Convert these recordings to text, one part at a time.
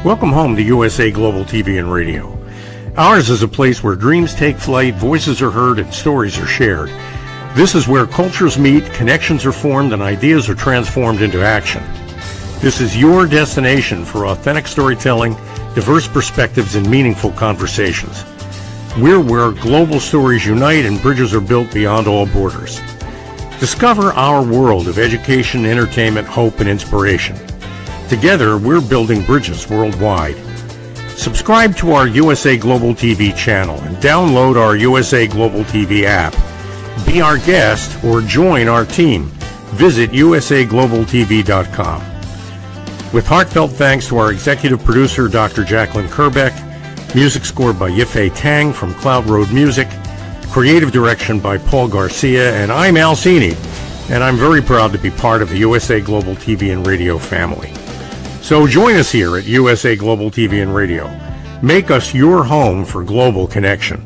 Welcome home to USA Global TV and Radio. Ours is a place where dreams take flight, voices are heard, and stories are shared. This is where cultures meet, connections are formed, and ideas are transformed into action. This is your destination for authentic storytelling, diverse perspectives, and meaningful conversations. We're where global stories unite and bridges are built beyond all borders. Discover our world of education, entertainment, hope, and inspiration. Together, we're building bridges worldwide. Subscribe to our USA Global TV channel and download our USA Global TV app. Be our guest or join our team. Visit usaglobaltv.com. With heartfelt thanks to our executive producer, Dr. Jacqueline Kerbeck, music scored by Yifei Tang from Cloud Road Music, creative direction by Paul Garcia, and I'm Al Cini, and I'm very proud to be part of the USA Global TV and Radio family. So join us here at USA Global TV and Radio. Make us your home for global connection.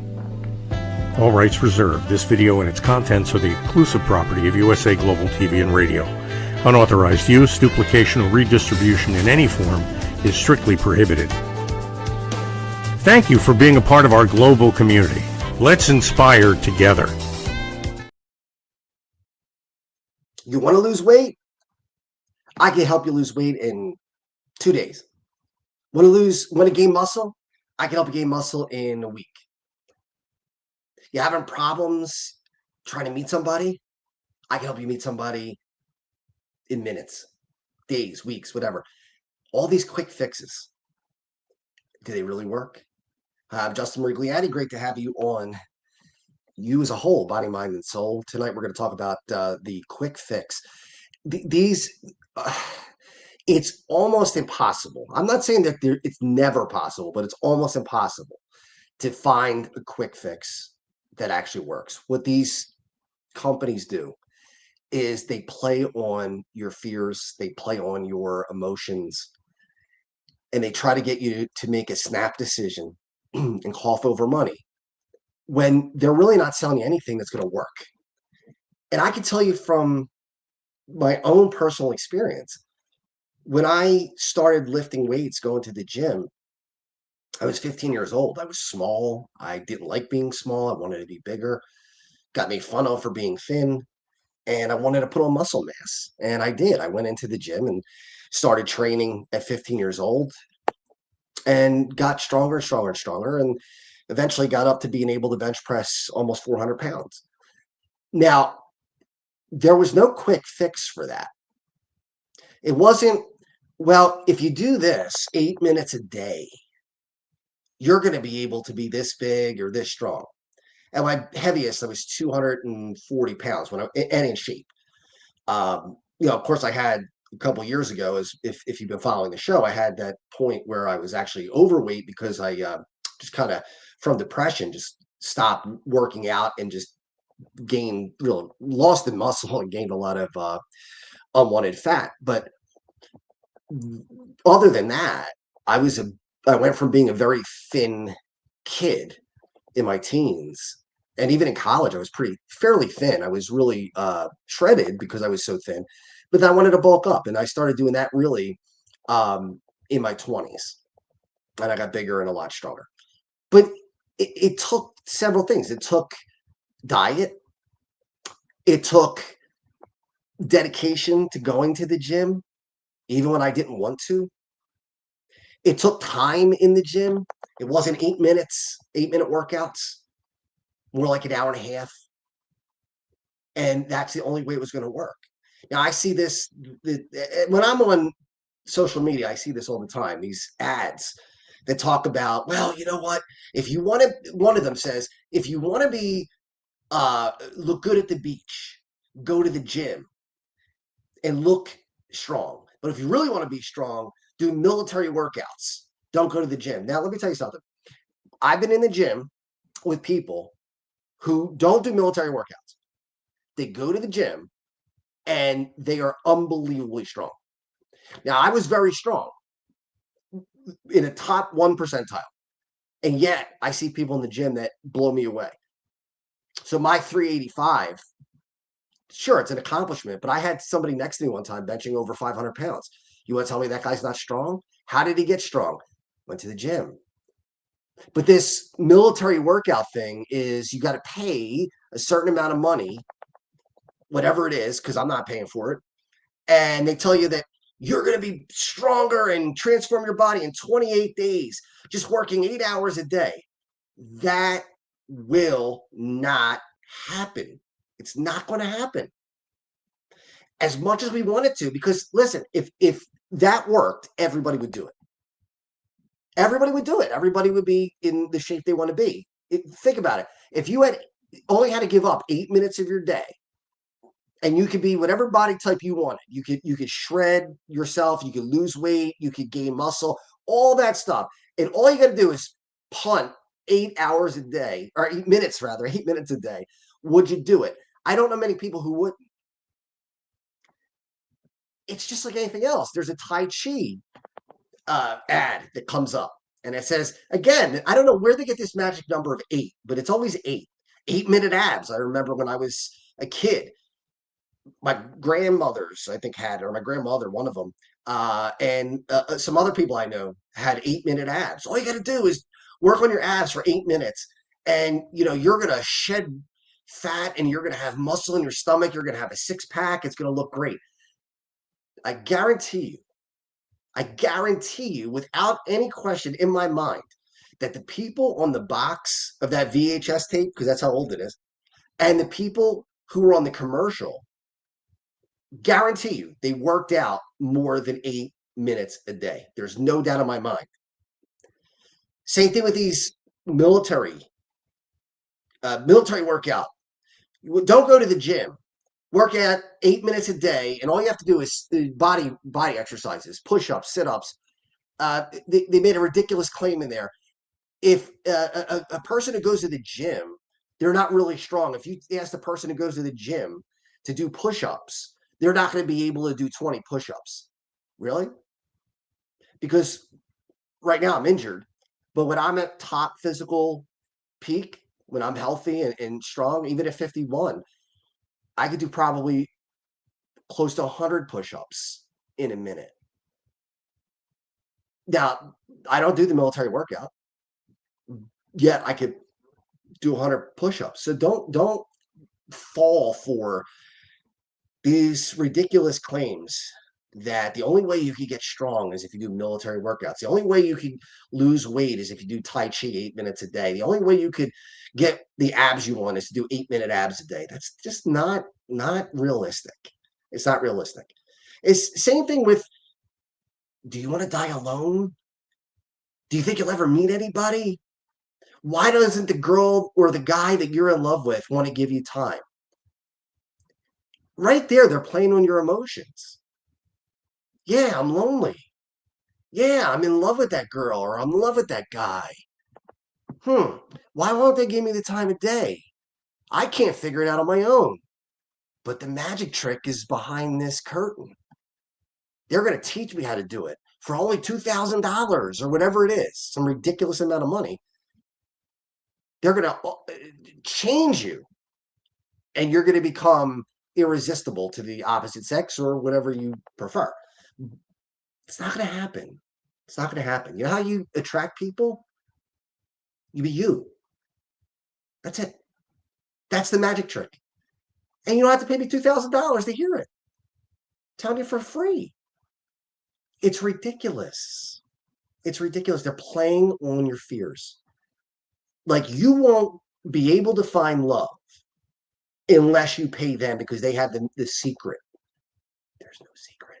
All rights reserved. This video and its contents are the exclusive property of USA Global TV and Radio. Unauthorized use, duplication, or redistribution in any form is strictly prohibited. Thank you for being a part of our global community. Let's inspire together. You want to lose weight? I can help you lose weight in 2 days. Want to gain muscle? I can help you gain muscle in a week. You having problems trying to meet somebody? I can help you meet somebody in minutes, days, weeks, whatever. All these quick fixes. Do they really work? I'm Justin MIRIGLIANI. Great to have you on You as a Whole, Body, Mind, and Soul. Tonight we're going to talk about the quick fix. It's almost impossible. I'm not saying that it's never possible, but it's almost impossible to find a quick fix that actually works. What these companies do is they play on your fears, they play on your emotions, and they try to get you to make a snap decision and cough over money when they're really not selling you anything that's going to work. And I can tell you from my own personal experience, when I started lifting weights, going to the gym, I was 15 years old. I was small. I didn't like being small. I wanted to be bigger. Got made fun of for being thin. And I wanted to put on muscle mass. And I did. I went into the gym and started training at 15 years old and got stronger and stronger and stronger. And eventually got up to being able to bench press almost 400 pounds. Now, there was no quick fix for that. It wasn't, well, if you do this 8 minutes a day, you're going to be able to be this big or this strong. At my heaviest, I was 240 pounds and in shape. Of course, I had a couple years ago, as if you've been following the show, I had that point where I was actually overweight because I just kind of, from depression, just stopped working out and just lost the muscle and gained a lot of unwanted fat. But other than that, I went from being a very thin kid in my teens, and even in college, I was fairly thin. I was really shredded because I was so thin, but then I wanted to bulk up, and I started doing that really in my 20s, and I got bigger and a lot stronger. But it took several things. It took diet. It took dedication to going to the gym, even when I didn't want to. It took time in the gym. It wasn't 8 minutes, 8-minute workouts, more like an hour and a half. And that's the only way it was going to work. Now, I see this, when I'm on social media, I see this all the time, these ads that talk about, well, you know what? If you want to, one of them says, if you want to be, look good at the beach, go to the gym and look strong. But if you really want to be strong, do military workouts. Don't go to the gym. Now, let me tell you something. I've been in the gym with people who don't do military workouts. They go to the gym and they are unbelievably strong. Now, I was very strong in a top 1 percentile. And yet I see people in the gym that blow me away. So my 385, sure, it's an accomplishment, but I had somebody next to me one time benching over 500 pounds. You want to tell me that guy's not strong? How did he get strong? Went to the gym. But this military workout thing is you got to pay a certain amount of money, whatever it is, because I'm not paying for it. And they tell you that you're going to be stronger and transform your body in 28 days, just working 8 hours a day. That will not happen. It's not going to happen as much as we want it to, because listen, if that worked, everybody would do it. Everybody would do it. Everybody would be in the shape they want to be. Think about it. If you had only had to give up 8 minutes of your day, and you could be whatever body type you wanted, you could shred yourself, you could lose weight, you could gain muscle, all that stuff, and all you got to do is punt 8 hours a day, or 8 minutes rather, 8 minutes a day. Would you do it? I don't know many people who wouldn't. It's just like anything else. There's a Tai Chi ad that comes up, and it says, again, I don't know where they get this magic number of 8, but it's always 8. 8-minute abs. I remember when I was a kid, my grandmothers, I think, had, or my grandmother, one of them, and some other people I know had 8-minute abs. All you got to do is work on your abs for 8 minutes, and you're gonna shed fat, and you're gonna have muscle in your stomach. You're gonna have a six-pack. It's gonna look great. I guarantee you, without any question in my mind, that the people on the box of that VHS tape, because that's how old it is, and the people who were on the commercial, guarantee you they worked out more than 8 minutes a day. There's no doubt in my mind. Same thing with these military workout. Don't go to the gym. Work out 8 minutes a day, and all you have to do is body exercises, push-ups, sit-ups. They made a ridiculous claim in there. If a person who goes to the gym, they're not really strong. If you ask the person who goes to the gym to do push-ups, they're not going to be able to do 20 push-ups. Really? Because right now I'm injured, but when I'm at top physical peak, when I'm healthy and strong, even at 51, I could do probably close to 100 push-ups in a minute. Now, I don't do the military workout, yet I could do 100 push-ups. So don't fall for these ridiculous claims that the only way you can get strong is if you do military workouts. The only way you can lose weight is if you do Tai Chi 8 minutes a day. The only way you could get the abs you want is to do 8-minute abs a day. That's just not realistic. It's not realistic. It's same thing with, do you want to die alone? Do you think you'll ever meet anybody? Why doesn't the girl or the guy that you're in love with want to give you time? Right there, they're playing on your emotions. Yeah, I'm lonely. Yeah, I'm in love with that girl, or I'm in love with that guy. Why won't they give me the time of day? I can't figure it out on my own. But the magic trick is behind this curtain. They're going to teach me how to do it for only $2,000 or whatever it is, some ridiculous amount of money. They're going to change you, and you're going to become irresistible to the opposite sex or whatever you prefer. It's not going to happen. It's not going to happen. You know how you attract people? You be you. That's it. That's the magic trick. And you don't have to pay me $2,000 to hear it. I'm telling you for free. It's ridiculous. It's ridiculous. They're playing on your fears. Like, you won't be able to find love unless you pay them, because they have the secret. There's no secret.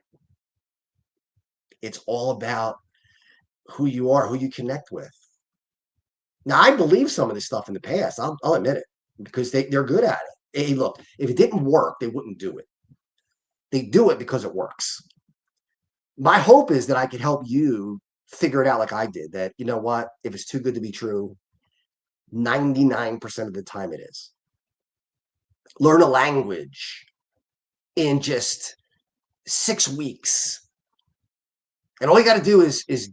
It's all about who you are, who you connect with. Now, I believe some of this stuff in the past. I'll admit it, because they're good at it. Hey, look, if it didn't work, they wouldn't do it. They do it because it works. My hope is that I could help you figure it out like I did, that, you know what, if it's too good to be true, 99% of the time it is. Learn a language in just 6 weeks. And all you got to do is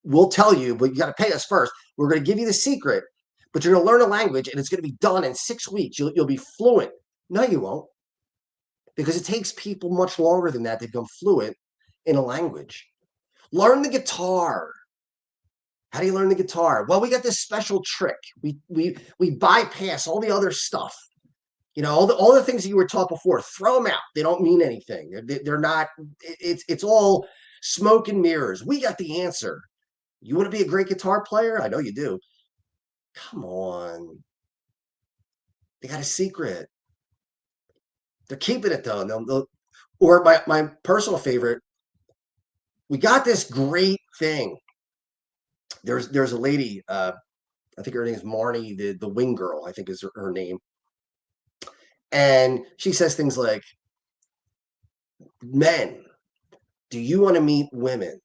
we'll tell you, but you got to pay us first. We're going to give you the secret, but you're going to learn a language, and it's going to be done in 6 weeks. You'll be fluent. No, you won't, because it takes people much longer than that to become fluent in a language. Learn the guitar. How do you learn the guitar? Well, we got this special trick. We bypass all the other stuff. All the things that you were taught before, throw them out. They don't mean anything. They're not, it's all smoke and mirrors. We got the answer. You want to be a great guitar player? I know you do. Come on. They got a secret. They're keeping it though. Or my personal favorite, we got this great thing. There's a lady, I think her name is Marnie, the wing girl, I think is her name. And she says things like, men, do you want to meet women?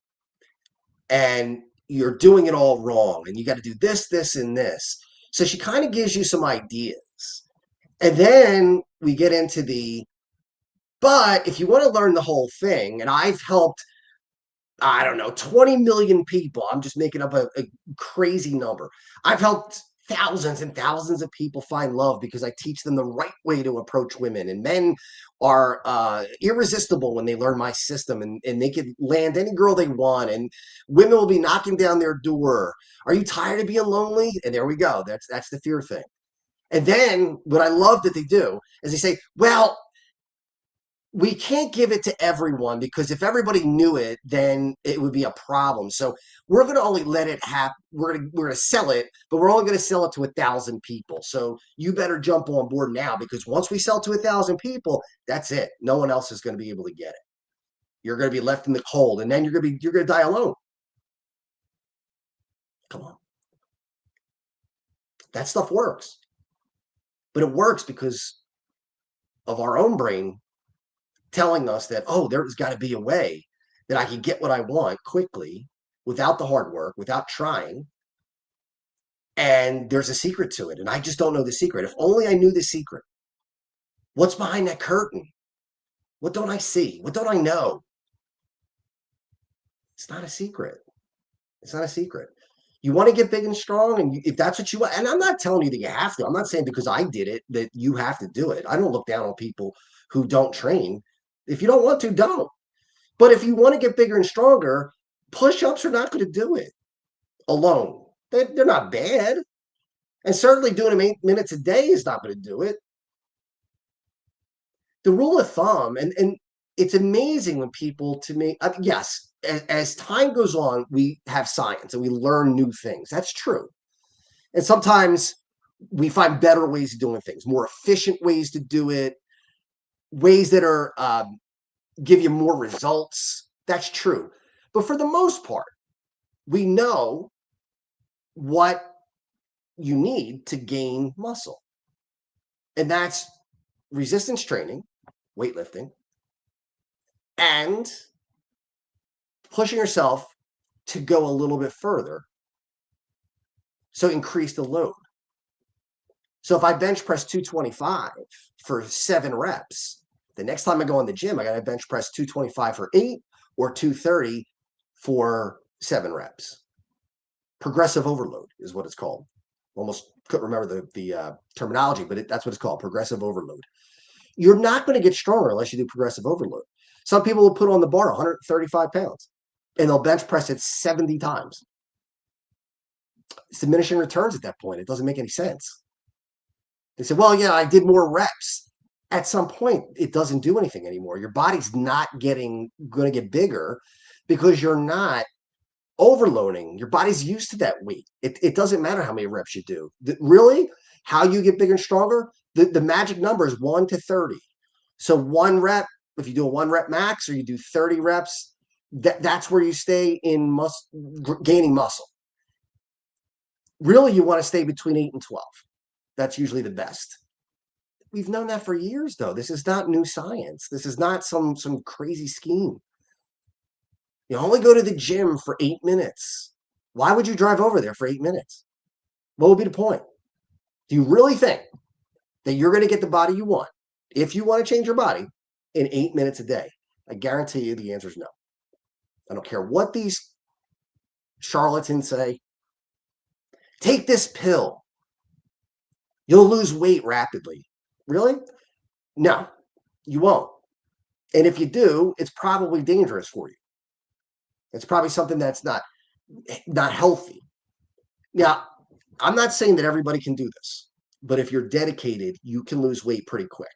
And you're doing it all wrong. And you got to do this, this, and this. So she kind of gives you some ideas. And then we get into but if you want to learn the whole thing, and I've helped, I don't know, 20 million people. I'm just making up a crazy number. I've helped thousands and thousands of people find love because I teach them the right way to approach women. And men are irresistible when they learn my system, and they can land any girl they want, and women will be knocking down their door. Are you tired of being lonely? And there we go. That's the fear thing. And then what I love that they do is they say, well, we can't give it to everyone because if everybody knew it, then it would be a problem. So we're going to only let it happen. We're going to sell it, but we're only going to sell it to 1,000 people. So you better jump on board now, because once we sell to 1,000 people, that's it. No one else is going to be able to get it. You're going to be left in the cold, and then you're going to die alone. Come on. That stuff works. But it works because of our own brain telling us that, oh, there's got to be a way that I can get what I want quickly without the hard work, without trying. And there's a secret to it. And I just don't know the secret. If only I knew the secret. What's behind that curtain? What don't I see? What don't I know? It's not a secret. It's not a secret. You want to get big and strong, and if that's what you want, and I'm not telling you that you have to. I'm not saying because I did it that you have to do it. I don't look down on people who don't train. If you don't want to, don't. But if you want to get bigger and stronger, push-ups are not going to do it alone. They're not bad. And certainly doing them 8 minutes a day is not going to do it. The rule of thumb, and it's amazing when people, to me, yes, as time goes on, we have science and we learn new things. That's true. And sometimes we find better ways of doing things, more efficient ways to do it, ways that are give you more results. That's true. But for the most part, we know what you need to gain muscle. And that's resistance training, weightlifting, and pushing yourself to go a little bit further. So increase the load. So if I bench press 225 for 7 reps, the next time I go in the gym, I got to bench press 225 for 8 or 230 for 7 reps. Progressive overload is what it's called. Almost couldn't remember the terminology, but that's what it's called, progressive overload. You're not going to get stronger unless you do progressive overload. Some people will put on the bar 135 pounds, and they'll bench press it 70 times. It's diminishing returns at that point. It doesn't make any sense. They say, well, yeah, I did more reps. At some point, it doesn't do anything anymore. Your body's not going to get bigger because you're not overloading. Your body's used to that weight. It doesn't matter how many reps you do. Really, how you get bigger and stronger, the magic number is 1 to 30. So 1 rep, if you do a 1 rep max or you do 30 reps, that's where you stay in gaining muscle. Really, you want to stay between 8 and 12. That's usually the best. We've known that for years, though. This is not new science. This is not some crazy scheme. You only go to the gym for 8 minutes. Why would you drive over there for 8 minutes? What would be the point? Do you really think that you're going to get the body you want, if you want to change your body, in 8 minutes a day? I guarantee you the answer is no. I don't care what these charlatans say. Take this pill. You'll lose weight rapidly. Really? No, you won't. And if you do, it's probably dangerous for you. It's probably something that's not healthy. Now, I'm not saying that everybody can do this, but if you're dedicated, you can lose weight pretty quick,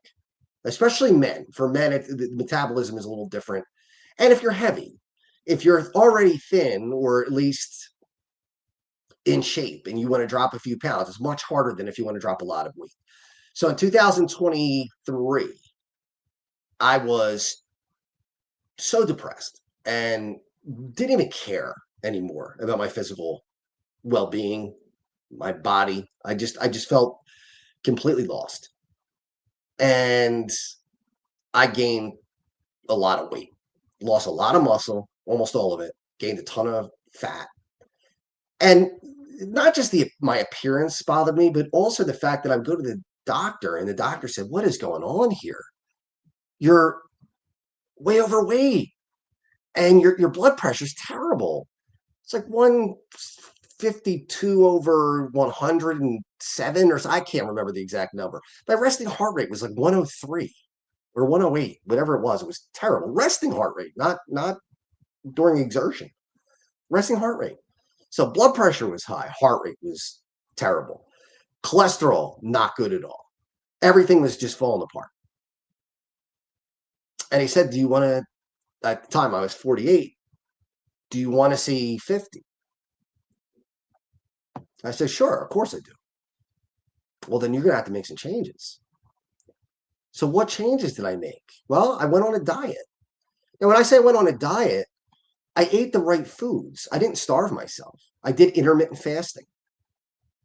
especially men. For men, the metabolism is a little different. And if you're heavy, if you're already thin or at least in shape and you want to drop a few pounds, it's much harder than if you want to drop a lot of weight. So in 2023, I was so depressed and didn't even care anymore about my physical well-being, my body. I just felt completely lost. And I gained a lot of weight, lost a lot of muscle, almost all of it, gained a ton of fat. And not just my appearance bothered me, but also the fact that I would go to the doctor and the doctor said, "What is going on here? You're way overweight and your blood pressure is terrible." It's like 152 over 107 or so. I can't remember the exact number. My resting heart rate was like 103 or 108, whatever it was. It was terrible. Resting heart rate, not during exertion. Resting heart rate. So blood pressure was high. Heart rate was terrible. Cholesterol, not good at all. Everything was just falling apart. And he said, "Do you want to?" At the time, I was 48. "Do you want to see 50?" I said, "Sure, of course I do." "Well, then you're going to have to make some changes." So what changes did I make? Well, I went on a diet. And when I say I went on a diet, I ate the right foods. I didn't starve myself. I did intermittent fasting.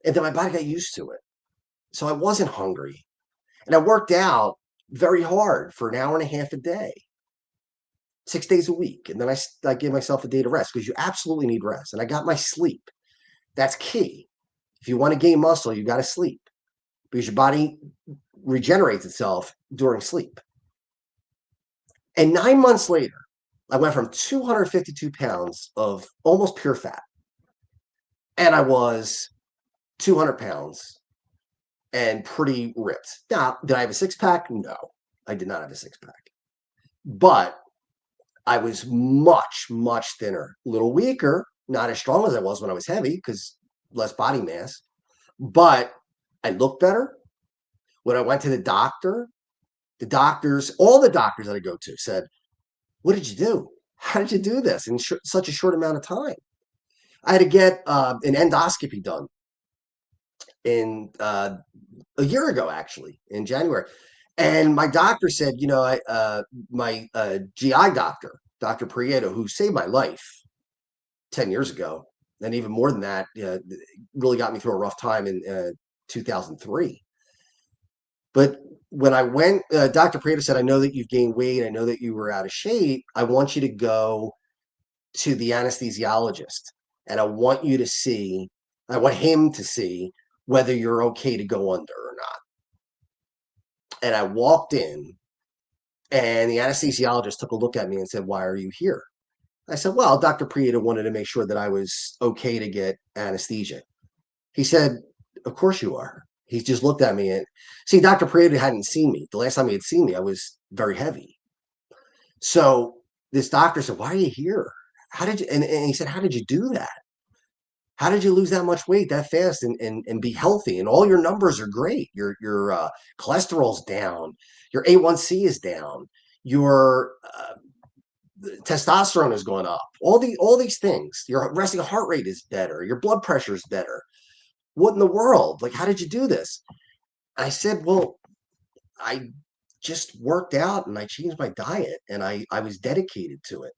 And then my body got used to it. So I wasn't hungry. And I worked out very hard for an hour and a half a day, 6 days a week. And then I gave myself a day to rest because you absolutely need rest. And I got my sleep. That's key. If you want to gain muscle, you got to sleep because your body regenerates itself during sleep. And 9 months later, I went from 252 pounds of almost pure fat, and I was 200 pounds and pretty ripped. Now, did I have a six pack? No, I did not have a six pack, but I was much, much thinner, a little weaker, not as strong as I was when I was heavy because less body mass, but I looked better. When I went to the doctor, all the doctors that I go to said, "What did you do? How did you do this in such a short amount of time?" I had to get an endoscopy done in a year ago, actually, in January. And my doctor said, my GI doctor, Dr. Prieto, who saved my life 10 years ago, and even more than that, really got me through a rough time in 2003. But when I went, Dr. Prieto said, "I know that you've gained weight. I know that you were out of shape. I want you to go to the anesthesiologist, and I want him to see whether you're okay to go under or not." And I walked in, and the anesthesiologist took a look at me and said, "Why are you here?" I said, "Well, Dr. Prieto wanted to make sure that I was okay to get anesthesia." He said, "Of course you are." He just looked at me and see, Dr. Prieto hadn't seen me. The last time he had seen me, I was very heavy. So this doctor said, "Why are you here? How did you?" And he said, "How did you do that? How did you lose that much weight that fast and be healthy? And all your numbers are great. Your cholesterol's down. Your A1C is down. Your testosterone is going up. All these things. Your resting heart rate is better. Your blood pressure is better. What in the world? Like, how did you do this?" I said, "Well, I just worked out and I changed my diet and I was dedicated to it.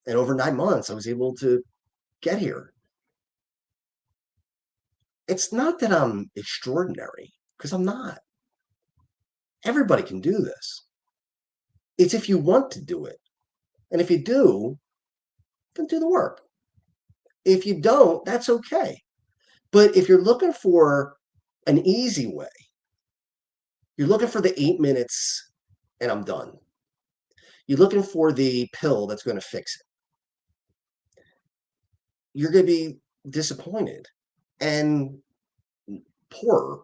And over 9 months, I was able to get here." It's not that I'm extraordinary, because I'm not. Everybody can do this. It's if you want to do it. And if you do, then do the work. If you don't, that's okay. But if you're looking for an easy way, you're looking for the 8 minutes and I'm done. You're looking for the pill that's going to fix it. You're going to be disappointed and poorer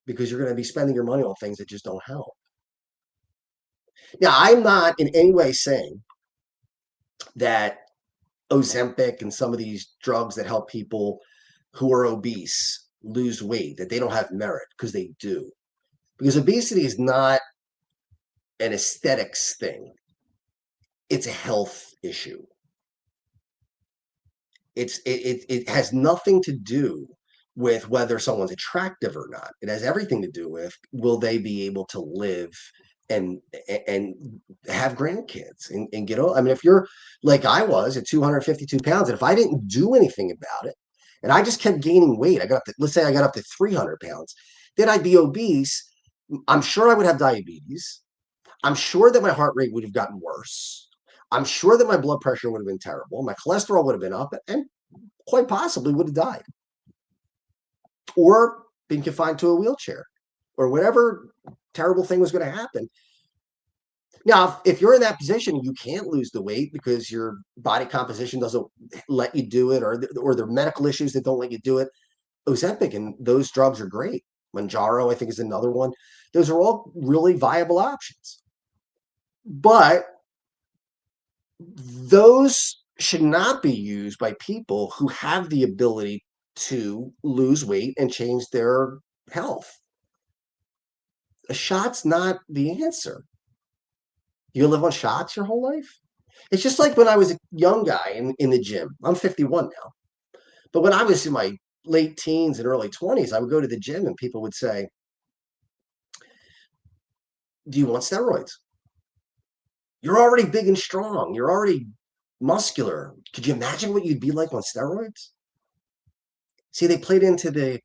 because you're going to be spending your money on things that just don't help. Now, I'm not in any way saying that Ozempic and some of these drugs that help people who are obese lose weight, that they don't have merit, because they do. Because obesity is not an aesthetics thing. It's a health issue. It has nothing to do with whether someone's attractive or not. It has everything to do with, will they be able to live and have grandkids and get old. I mean, if you're like I was at 252 pounds, and if I didn't do anything about it, and I just kept gaining weight, I got up to, let's say I got up to 300 pounds, then I'd be obese. I'm sure I would have diabetes. I'm sure that my heart rate would have gotten worse. I'm sure that my blood pressure would have been terrible. My cholesterol would have been up, and quite possibly would have died or been confined to a wheelchair or whatever terrible thing was going to happen. Now, if you're in that position, you can't lose the weight because your body composition doesn't let you do it, or there are medical issues that don't let you do it. Ozempic and those drugs are great. Manjaro, I think, is another one. Those are all really viable options. But those should not be used by people who have the ability to lose weight and change their health. A shot's not the answer. You live on shots your whole life? It's just like when I was a young guy in the gym. I'm 51 now. But when I was in my late teens and early 20s, I would go to the gym and people would say, do you want steroids? You're already big and strong. You're already muscular. Could you imagine what you'd be like on steroids? See, they played into the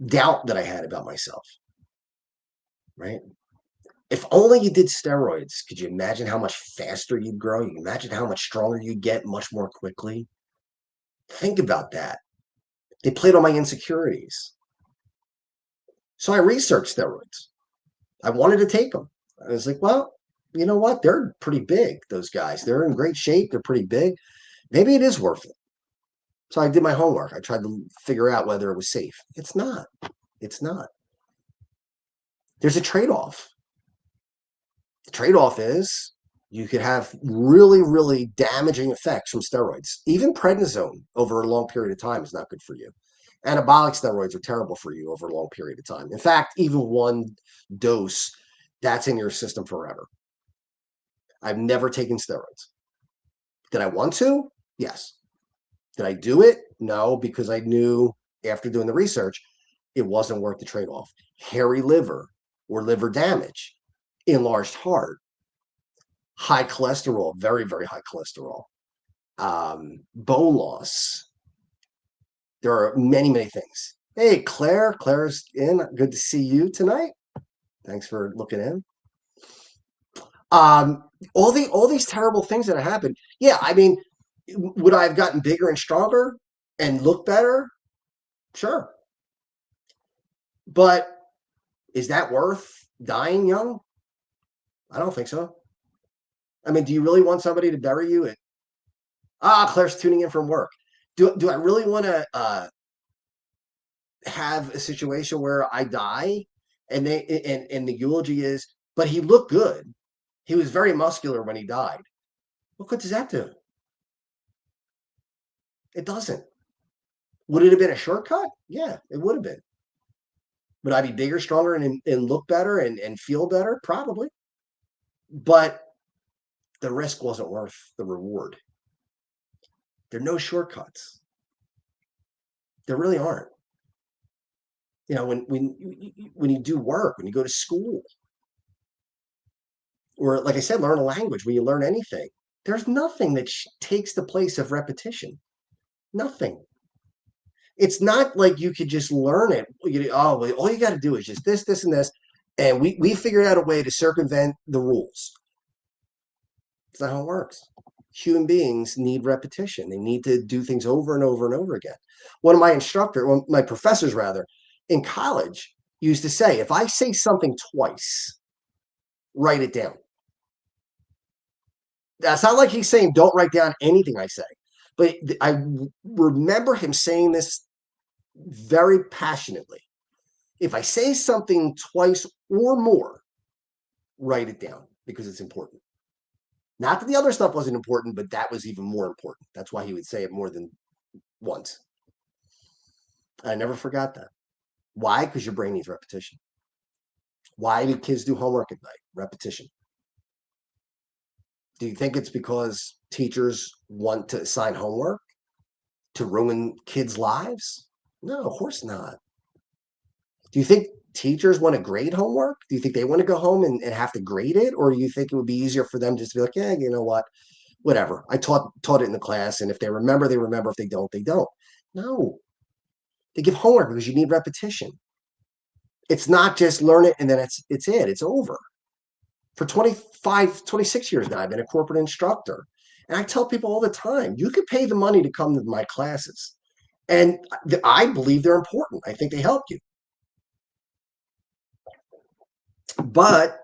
doubt that I had about myself, right? If only you did steroids, could you imagine how much faster you'd grow? You can imagine how much stronger you'd get much more quickly. Think about that. They played on my insecurities. So I researched steroids. I wanted to take them. I was like, well, you know what? They're pretty big, those guys. They're in great shape. They're pretty big. Maybe it is worth it. So I did my homework. I tried to figure out whether it was safe. It's not. It's not. There's a trade-off. The trade-off is you could have really, really damaging effects from steroids. Even prednisone over a long period of time is not good for you. Anabolic steroids are terrible for you over a long period of time. In fact, even one dose, that's in your system forever. I've never taken steroids. Did I want to? Yes. Did I do it? No, because I knew after doing the research, it wasn't worth the trade-off. Hairy liver or liver damage, enlarged heart, high cholesterol, very, very high cholesterol, bone loss. There are many, many things. Hey, Claire. Claire's in. Good to see you tonight. Thanks for looking in. All these terrible things that have happened. Yeah, I mean, would I have gotten bigger and stronger and look better? Sure. But is that worth dying young? I don't think so. I mean, do you really want somebody to bury you at, Claire's tuning in from work. Do I really want to have a situation where I die and the eulogy is, but he looked good. He was very muscular when he died. What good does that do? It doesn't. Would it have been a shortcut? Yeah, it would have been. Would I be bigger, stronger, and look better and feel better? Probably. But the risk wasn't worth the reward. There are no shortcuts. There really aren't. You know, when you do work, when you go to school, or like I said, learn a language, when you learn anything, there's nothing that takes the place of repetition. Nothing. It's not like you could just learn it. All you got to do is just this, and this, and we figured out a way to circumvent the rules. That's not how it works. Human beings need repetition. They need to do things over and over and over again. One of my professors rather, in college used to say, if I say something twice, write it down. That's not like he's saying don't write down anything I say. But I remember him saying this very passionately. If I say something twice or more, write it down because it's important. Not that the other stuff wasn't important, but that was even more important. That's why he would say it more than once. I never forgot that. Why? Because your brain needs repetition. Why do kids do homework at night? Repetition. Do you think it's because teachers want to assign homework to ruin kids' lives? No, of course not. Do you think teachers want to grade homework? Do you think they want to go home and have to grade it? Or do you think it would be easier for them just to be like, yeah, you know what? Whatever. I taught it in the class, and if they remember, they remember. If they don't, they don't. No. They give homework because you need repetition. It's not just learn it and then it's it. It's over. For 25, 26 years now, I've been a corporate instructor. And I tell people all the time, you could pay the money to come to my classes. And I believe they're important. I think they help you. But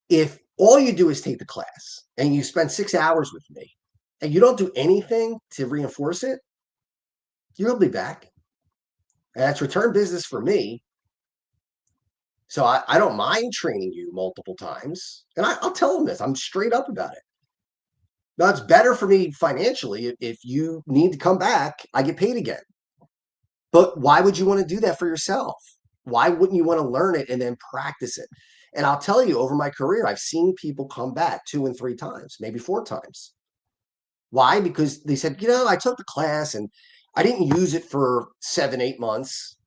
if all you do is take the class and you spend 6 hours with me and you don't do anything to reinforce it, you'll be back. And that's return business for me. So I don't mind training you multiple times. And I'll tell them this. I'm straight up about it. Now, it's better for me financially. If you need to come back, I get paid again. But why would you want to do that for yourself? Why wouldn't you want to learn it and then practice it? And I'll tell you, over my career, I've seen people come back 2 and 3 times, maybe 4 times. Why? Because they said, I took the class and I didn't use it for 7, 8 months.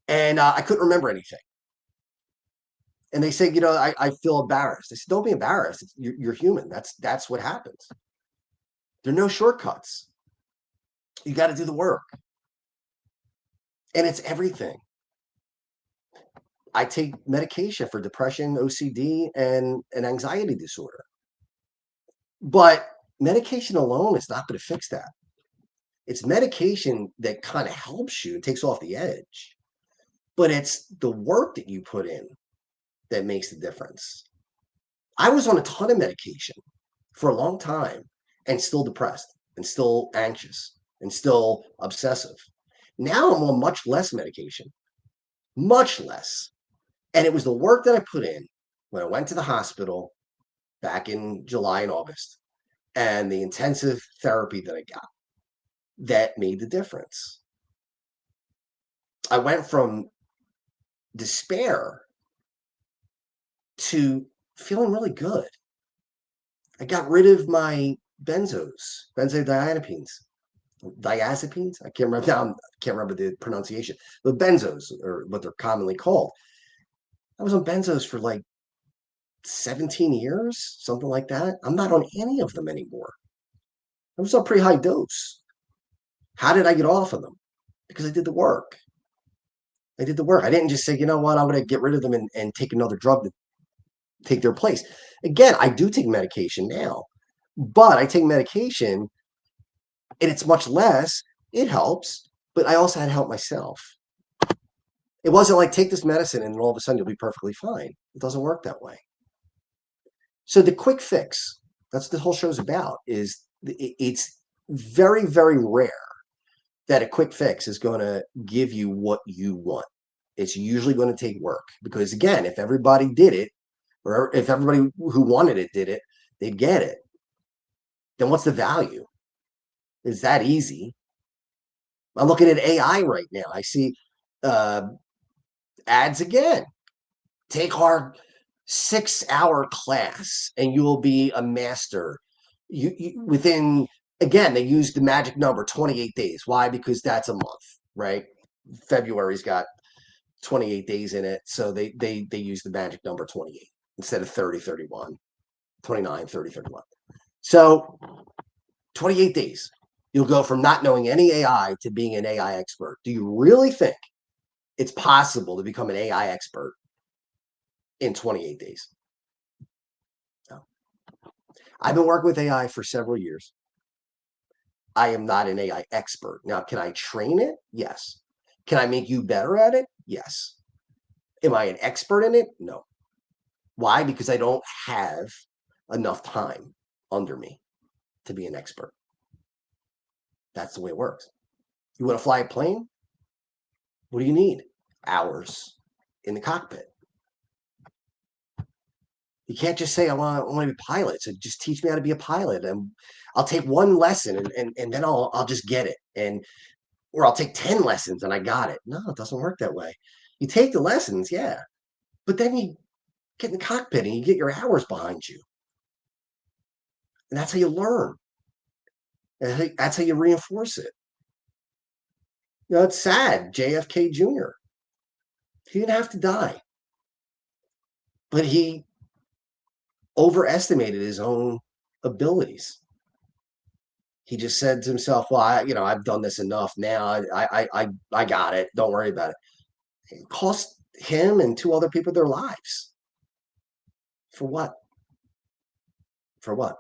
And I couldn't remember anything. And they say, I feel embarrassed. I said, don't be embarrassed. You're human. That's what happens. There are no shortcuts. You got to do the work. And it's everything. I take medication for depression, OCD, and an anxiety disorder. But medication alone is not going to fix that. It's medication that kind of helps you, it takes off the edge. But it's the work that you put in that makes the difference. I was on a ton of medication for a long time and still depressed and still anxious and still obsessive. Now I'm on much less medication, much less. And it was the work that I put in when I went to the hospital back in July and August and the intensive therapy that I got that made the difference. I went from despair to feeling really good. I got rid of my benzodiazepines. I can't remember now. I can't remember the pronunciation. But benzos are what they're commonly called. I was on benzos for like 17 years, something like that. I'm not on any of them anymore. I was on pretty high dose. How did I get off of them? Because I did the work. I did the work. I didn't just say, you know what, I'm going to get rid of them and take another drug to take their place. Again, I do take medication now, but I take medication and it's much less. It helps, but I also had to help myself. It wasn't like take this medicine and all of a sudden you'll be perfectly fine. It doesn't work that way. So the quick fix, that's what the whole show's about, is it's very, very rare that a quick fix is going to give you what you want. It's usually going to take work because, again, if everybody did it, or if everybody who wanted it did it, they'd get it. Then what's the value? It's that easy. I'm looking at AI right now. I see ads again. Take our 6-hour class and you will be a master. You within, again, they use the magic number 28 days. Why? Because that's a month, right? February's got 28 days in it. So they use the magic number 28 instead of 30, 31, 29, 30, 31. So 28 days. You'll go from not knowing any AI to being an AI expert. Do you really think it's possible to become an AI expert in 28 days? No. I've been working with AI for several years. I am not an AI expert. Now, can I train it? Yes. Can I make you better at it? Yes. Am I an expert in it? No. Why? Because I don't have enough time under me to be an expert. That's the way it works. You want to fly a plane? What do you need? Hours in the cockpit. You can't just say, I want to be a pilot. So just teach me how to be a pilot. And I'll take one lesson and then I'll just get it. Or I'll take 10 lessons and I got it. No, it doesn't work that way. You take the lessons, yeah, but then you get in the cockpit and you get your hours behind you. And that's how you learn. And that's how you reinforce it. It's sad. JFK Jr., he didn't have to die, but he overestimated his own abilities. He just said to himself, well, I've done this enough now. I got it. Don't worry about it. It cost him and 2 other people their lives. For what? For what?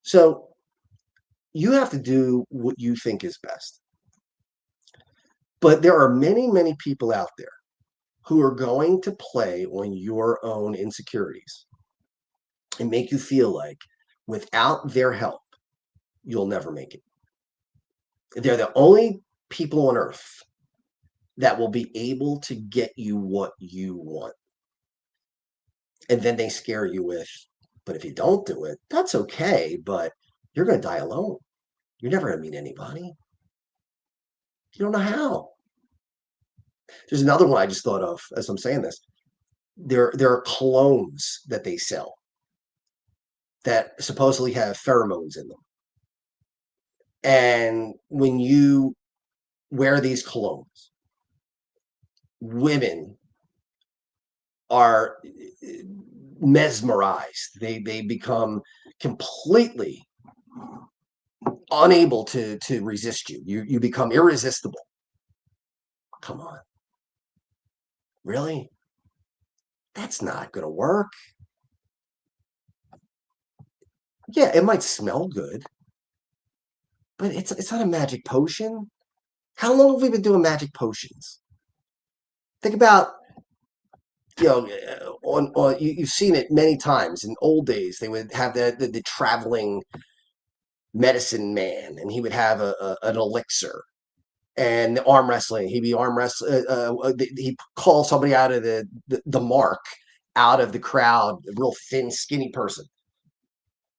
So you have to do what you think is best. But there are many, many people out there who are going to play on your own insecurities and make you feel like without their help, you'll never make it. They're the only people on earth that will be able to get you what you want. And then they scare you with, but if you don't do it, that's okay, but you're going to die alone. You're never going to meet anybody. You don't know how. There's another one I just thought of as I'm saying this. There are colognes that they sell that supposedly have pheromones in them. And when you wear these colognes, women are mesmerized. They become completely unable to resist you. You become irresistible. Come on. Really? That's not going to work. Yeah, it might smell good, but it's not a magic potion. How long have we been doing magic potions? Think about, you've seen it many times. In old days, they would have the traveling medicine man, and he would have an elixir. And the arm wrestling, he'd be arm wrestling. He'd call somebody out of the mark, out of the crowd, a real thin, skinny person,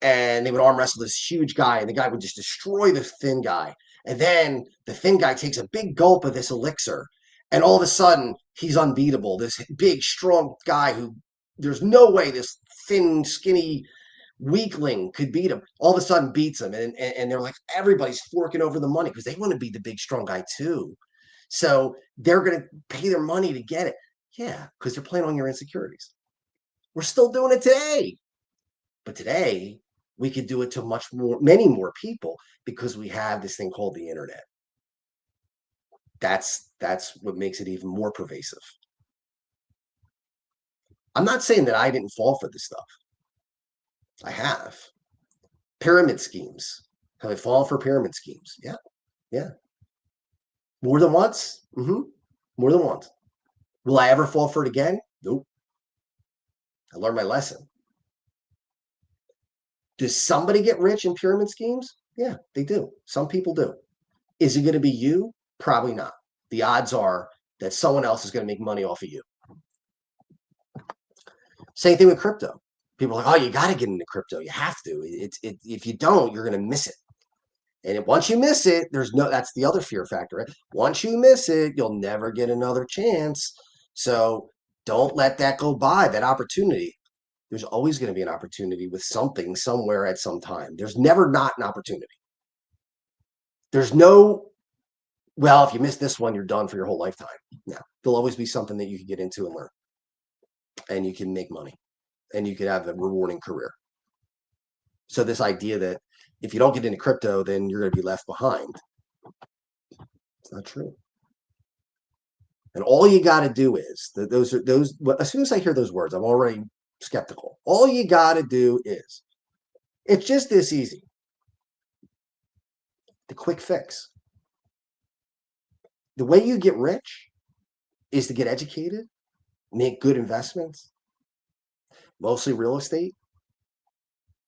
and they would arm wrestle this huge guy, and the guy would just destroy the thin guy. And then the thin guy takes a big gulp of this elixir, and all of a sudden he's unbeatable. This big, strong guy who there's no way this thin, skinny weakling could beat him. All of a sudden beats him, and they're like, everybody's forking over the money because they want to be the big, strong guy too. So they're going to pay their money to get it. Yeah, because they're playing on your insecurities. We're still doing it today. But today, we could do it to many more people because we have this thing called the internet. That's what makes it even more pervasive. I'm not saying that I didn't fall for this stuff. I have. Pyramid schemes. Have I fallen for pyramid schemes? Yeah. Yeah. More than once? More than once. Will I ever fall for it again? Nope. I learned my lesson. Does somebody get rich in pyramid schemes? Yeah, they do. Some people do. Is it going to be you? Probably not. The odds are that someone else is going to make money off of you. Same thing with crypto. People are like, oh, you got to get into crypto. You have to. If you don't, you're going to miss it. And once you miss it, that's the other fear factor, right? Once you miss it, you'll never get another chance. So don't let that go by, that opportunity. There's always going to be an opportunity with something somewhere at some time. There's never not an opportunity. There's no, well, if you miss this one, you're done for your whole lifetime. No, there'll always be something that you can get into and learn. And you can make money. And you can have a rewarding career. So this idea that if you don't get into crypto, then you're going to be left behind. It's not true. And all you got to do is, as soon as I hear those words, I'm already skeptical. All you got to do is, it's just this easy. The quick fix. The way you get rich is to get educated, make good investments, mostly real estate.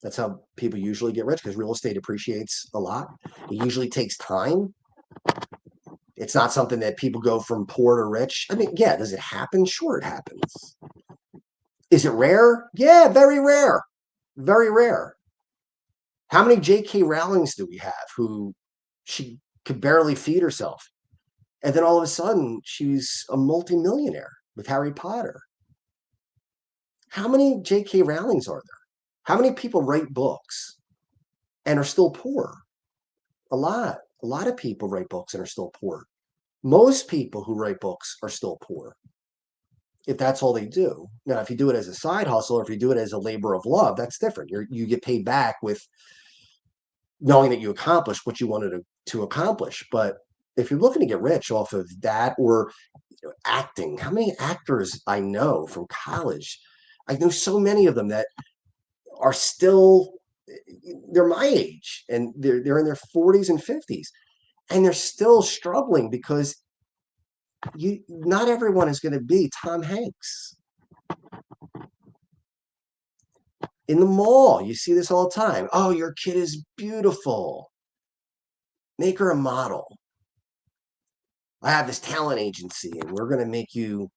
That's how people usually get rich, because real estate appreciates a lot. It usually takes time. It's not something that people go from poor to rich. I mean, yeah, does it happen? Sure, it happens. Is it rare? Yeah, very rare. Very rare. How many J.K. Rowlings do we have who she could barely feed herself? And then all of a sudden, she's a multimillionaire with Harry Potter. How many J.K. Rowlings are there? How many people write books and are still poor? A lot. A lot of people write books and are still poor. Most people who write books are still poor if that's all they do. Now, if you do it as a side hustle or if you do it as a labor of love, that's different. You get paid back with knowing that you accomplished what you wanted to accomplish. But if you're looking to get rich off of that or acting, how many actors I know from college? I know so many of them that are still, they're my age and they're in their 40s and 50s and they're still struggling because not everyone is going to be Tom Hanks. In the mall, you see this all the time. Oh, your kid is beautiful. Make her a model. I have this talent agency and we're going to make you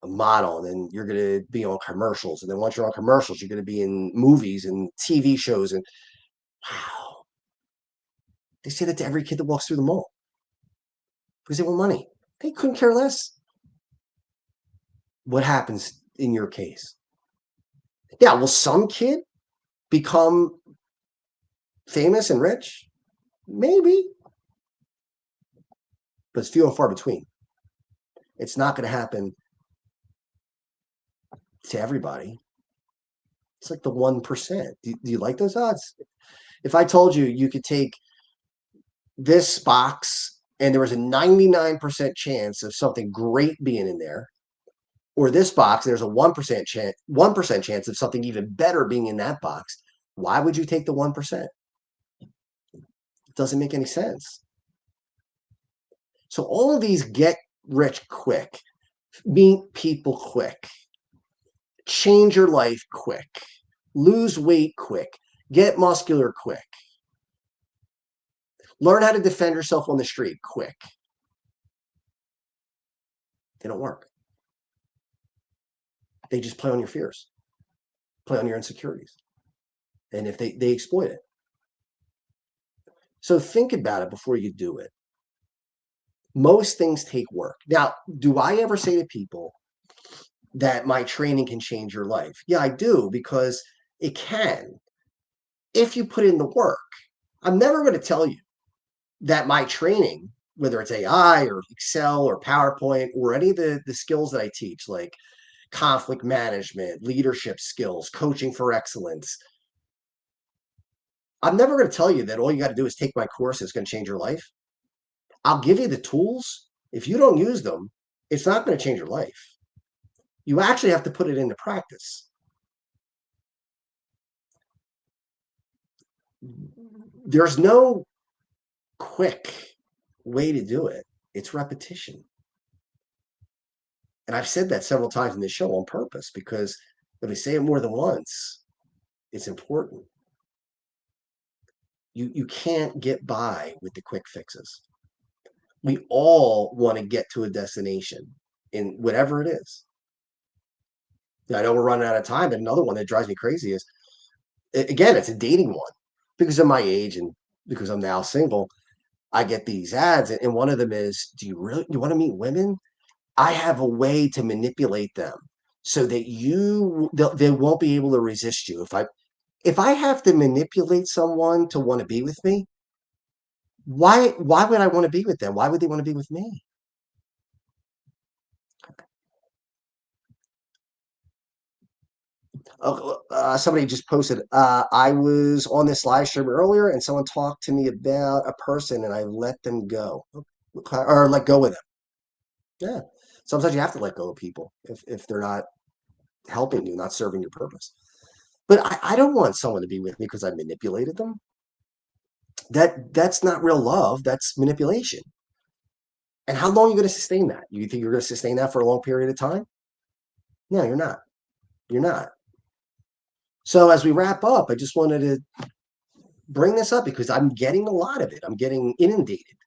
a model, and then you're going to be on commercials. And then once you're on commercials, you're going to be in movies and TV shows. And wow, they say that to every kid that walks through the mall because they want money. They couldn't care less. What happens in your case? Yeah, will some kid become famous and rich? Maybe, but it's few and far between. It's not going to happen to everybody. It's like the 1%. Do you like those odds? If I told you you could take this box and there was a 99% chance of something great being in there, or this box, there's a 1% chance of something even better being in that box, why would you take the 1%? It doesn't make any sense. So all of these get rich quick, meet people quick, change your life quick, lose weight quick, get muscular quick, learn how to defend yourself on the street quick. They don't work. They just play on your fears, play on your insecurities. And if they exploit it. So think about it before you do it. Most things take work. Now, do I ever say to people that my training can change your life? Yeah, I do, because it can if you put in the work. I'm never going to tell you that my training, whether it's AI or Excel or PowerPoint or any of the skills that I teach, like conflict management, leadership skills, coaching for excellence, I'm never going to tell you that all you got to do is take my course. It's going to change your life. I'll give you the tools. If you don't use them, it's not going to change your life. You actually have to put it into practice. There's no quick way to do it. It's repetition. And I've said that several times in this show on purpose, because if I say it more than once, it's important. You can't get by with the quick fixes. We all want to get to a destination in whatever it is. I know we're running out of time, but another one that drives me crazy is, again, it's a dating one. Because of my age and because I'm now single, I get these ads, and one of them is, do you want to meet women? I have a way to manipulate them so that they won't be able to resist you. If I have to manipulate someone to want to be with me, why would I want to be with them? Why would they want to be with me? Somebody just posted, I was on this live stream earlier and someone talked to me about a person and I let them go, or let go of them. Yeah. Sometimes you have to let go of people if they're not helping you, not serving your purpose. But I don't want someone to be with me because I manipulated them. That's not real love. That's manipulation. And how long are you going to sustain that? You think you're going to sustain that for a long period of time? No, you're not. You're not. So as we wrap up, I just wanted to bring this up because I'm getting a lot of it. I'm getting inundated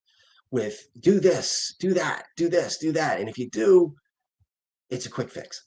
with do this, do that, do this, do that. And if you do, it's a quick fix.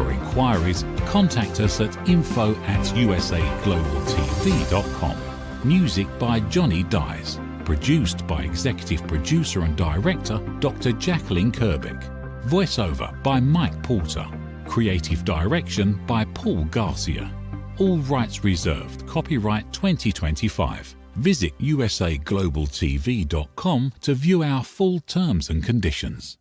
For inquiries, contact us at info@usaglobaltv.com. Music by Johnny Dyes. Produced by Executive Producer and Director Dr. Jacqueline Kerbeck. Voiceover by Mike Porter. Creative Direction by Paul Garcia. All rights reserved. Copyright 2025. Visit usaglobaltv.com to view our full terms and conditions.